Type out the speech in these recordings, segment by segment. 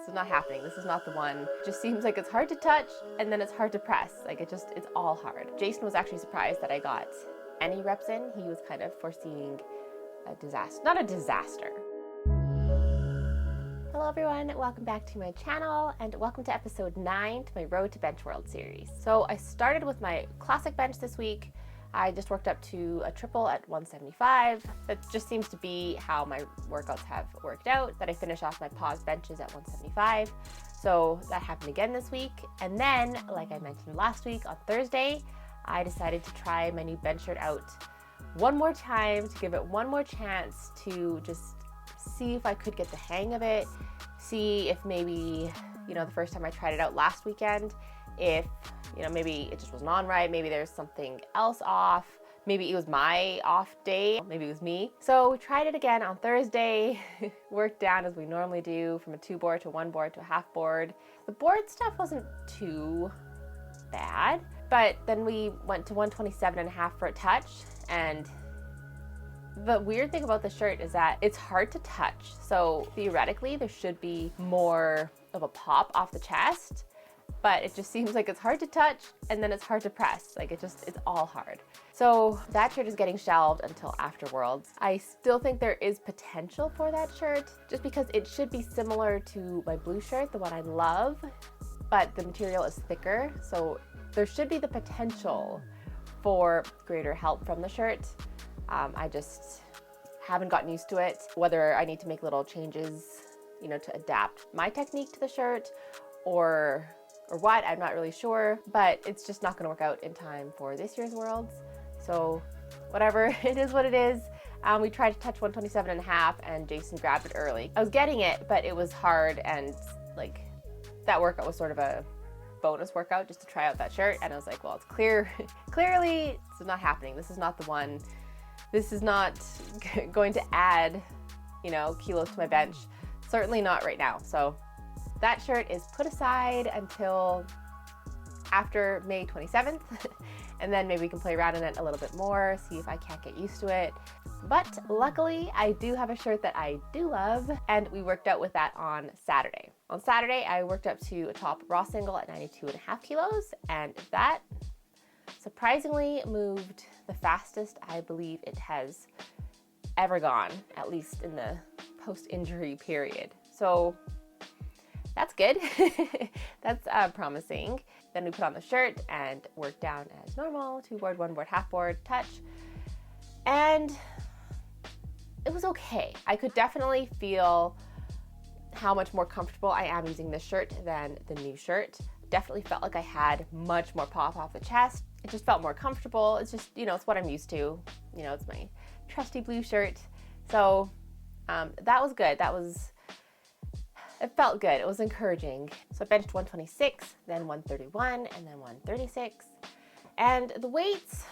is not happening. This is not the one. It just seems like it's hard to touch and then it's hard to press. Like it's all hard. Jason was actually surprised that I got any reps in. He was kind of foreseeing a disaster, not a disaster. Hello everyone, welcome back to my channel and welcome to episode 9 to my Road to Bench World series. So I started with my classic bench this week. I just worked up to a triple at 175. That just seems to be how my workouts have worked out, that I finish off my pause benches at 175. So that happened again this week. And then, like I mentioned last week on Thursday, I decided to try my new bench shirt out one more time, to give it one more chance to just see if I could get the hang of it, see if maybe, the first time I tried it out last weekend, if, maybe it just wasn't on right, maybe there's something else off, maybe it was my off day, maybe it was me. So we tried it again on Thursday, worked down as we normally do from a 2 board to 1 board to a half board. The board stuff wasn't too bad, but then we went to 127.5 for a touch, and the weird thing about the shirt is that it's hard to touch. So theoretically, there should be more of a pop off the chest, but it just seems like it's hard to touch and then it's hard to press. Like it's all hard. So that shirt is getting shelved until after Worlds. I still think there is potential for that shirt just because it should be similar to my blue shirt, the one I love, but the material is thicker. So there should be the potential for greater help from the shirt. I just haven't gotten used to it. Whether I need to make little changes, to adapt my technique to the shirt or what, I'm not really sure, but it's just not gonna work out in time for this year's Worlds. So whatever, it is what it is. We tried to touch 127.5 and Jason grabbed it early. I was getting it, but it was hard, and like that workout was sort of a bonus workout just to try out that shirt. And I was like, well, it's clearly this is not happening. This is not the one. This is not going to add, kilos to my bench. Certainly not right now. So that shirt is put aside until after May 27th. And then maybe we can play around in it a little bit more, see if I can't get used to it. But luckily, I do have a shirt that I do love, and we worked out with that on Saturday. On Saturday, I worked up to a top raw single at 92.5 kilos, and that surprisingly moved the fastest I believe it has ever gone, at least in the post-injury period. So that's good. That's promising. Then we put on the shirt and worked down as normal, 2 board, 1 board, half board, touch. And it was okay. I could definitely feel how much more comfortable I am using this shirt than the new shirt. Definitely felt like I had much more pop off the chest. It just felt more comfortable. It's just, it's what I'm used to. It's my trusty blue shirt. So that was good. It felt good. It was encouraging. So I benched 126, then 131, and then 136. And the weights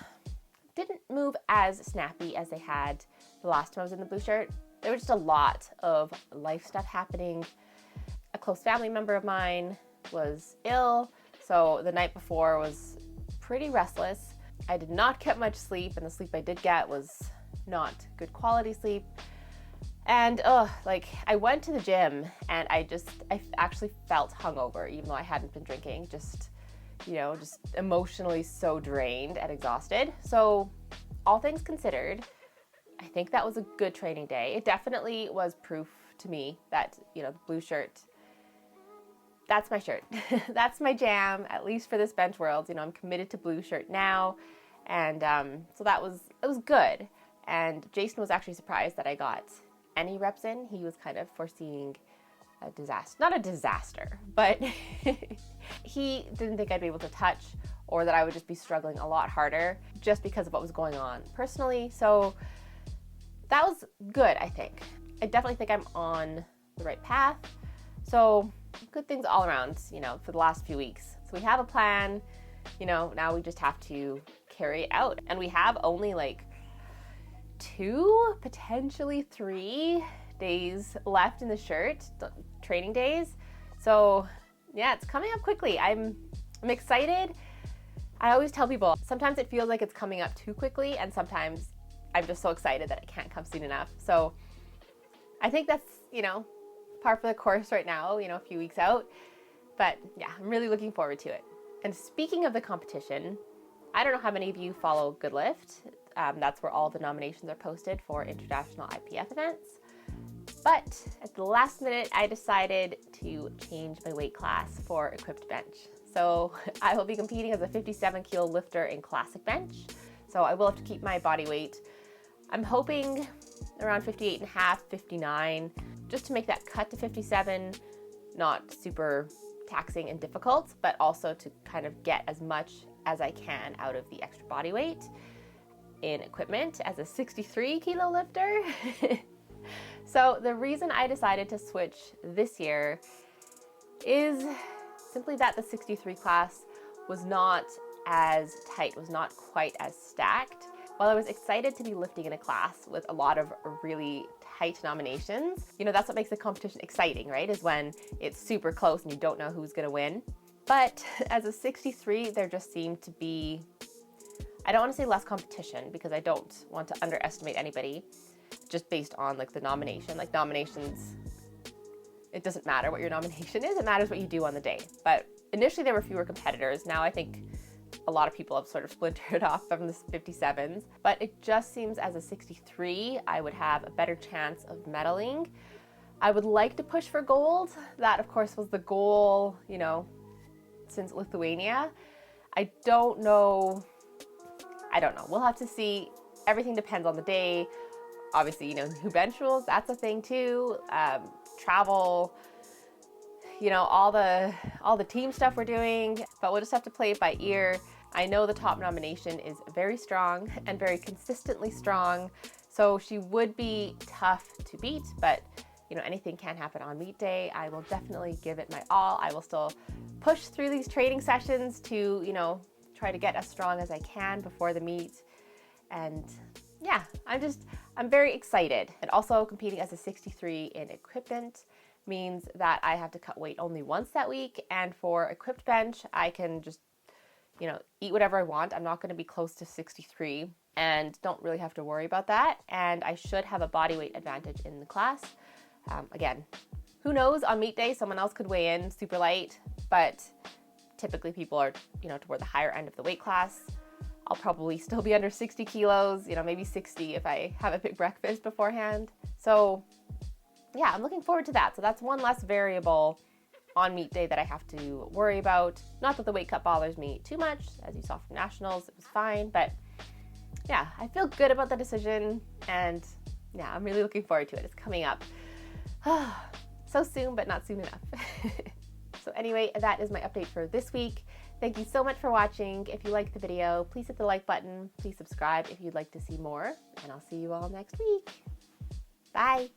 didn't move as snappy as they had the last time I was in the blue shirt. There was just a lot of life stuff happening. A close family member of mine was ill, so the night before was pretty restless. I did not get much sleep, and the sleep I did get was not good quality sleep. And I went to the gym and I actually felt hungover, even though I hadn't been drinking, just emotionally so drained and exhausted. So all things considered, I think that was a good training day. It definitely was proof to me that, the blue shirt, that's my shirt. That's my jam, at least for this bench world. I'm committed to blue shirt now. And so it was good. And Jason was actually surprised that I got any reps in. He was kind of foreseeing a disaster, not a disaster, but he didn't think I'd be able to touch, or that I would just be struggling a lot harder just because of what was going on personally. So that was good, I think. I definitely think I'm on the right path. So good things all around, for the last few weeks. So we have a plan, now we just have to carry it out. And we have only 2, potentially 3 days left in the shirt, training days. So yeah, it's coming up quickly. I'm excited. I always tell people, sometimes it feels like it's coming up too quickly, and sometimes I'm just so excited that it can't come soon enough. So I think that's, par for the course right now, a few weeks out. But yeah, I'm really looking forward to it. And speaking of the competition, I don't know how many of you follow Good Lift. That's where all the nominations are posted for international IPF events. But at the last minute, I decided to change my weight class for equipped bench. So I will be competing as a 57 kilo lifter in classic bench. So I will have to keep my body weight. I'm hoping around 58 and a half, 59, just to make that cut to 57, not super taxing and difficult, but also to kind of get as much as I can out of the extra body weight in equipment as a 63 kilo lifter. So the reason I decided to switch this year is simply that the 63 class was not as tight, was not quite as stacked. While I was excited to be lifting in a class with a lot of really tight nominations, that's what makes the competition exciting, right? Is when it's super close and you don't know who's gonna win. But as a 63, there just seemed to be, I don't want to say less competition because I don't want to underestimate anybody just based on like the nomination. Like nominations, it doesn't matter what your nomination is, it matters what you do on the day. But initially there were fewer competitors. Now I think a lot of people have sort of splintered off from the 57s, but it just seems as a 63, I would have a better chance of medaling. I would like to push for gold. That of course was the goal, since Lithuania. I don't know. We'll have to see. Everything depends on the day. Obviously, who bench rules, that's a thing too. Travel, all the team stuff we're doing, but we'll just have to play it by ear. I know the top nomination is very strong and very consistently strong, so she would be tough to beat, but anything can happen on meet day. I will definitely give it my all. I will still push through these training sessions to, try to get as strong as I can before the meet. And yeah, I'm very excited. And also competing as a 63 in equipment means that I have to cut weight only once that week. And for equipped bench, I can just, eat whatever I want. I'm not going to be close to 63 and don't really have to worry about that. And I should have a body weight advantage in the class. Again, who knows, on meet day, someone else could weigh in super light, but typically people are, toward the higher end of the weight class. I'll probably still be under 60 kilos, maybe 60 if I have a big breakfast beforehand. So yeah, I'm looking forward to that. So that's one less variable on meet day that I have to worry about. Not that the weight cut bothers me too much. As you saw from nationals, it was fine, but yeah, I feel good about the decision and yeah, I'm really looking forward to it. It's coming up. So soon, but not soon enough. So anyway, that is my update for this week. Thank you so much for watching. If you liked the video, please hit the like button. Please subscribe if you'd like to see more, and I'll see you all next week. Bye.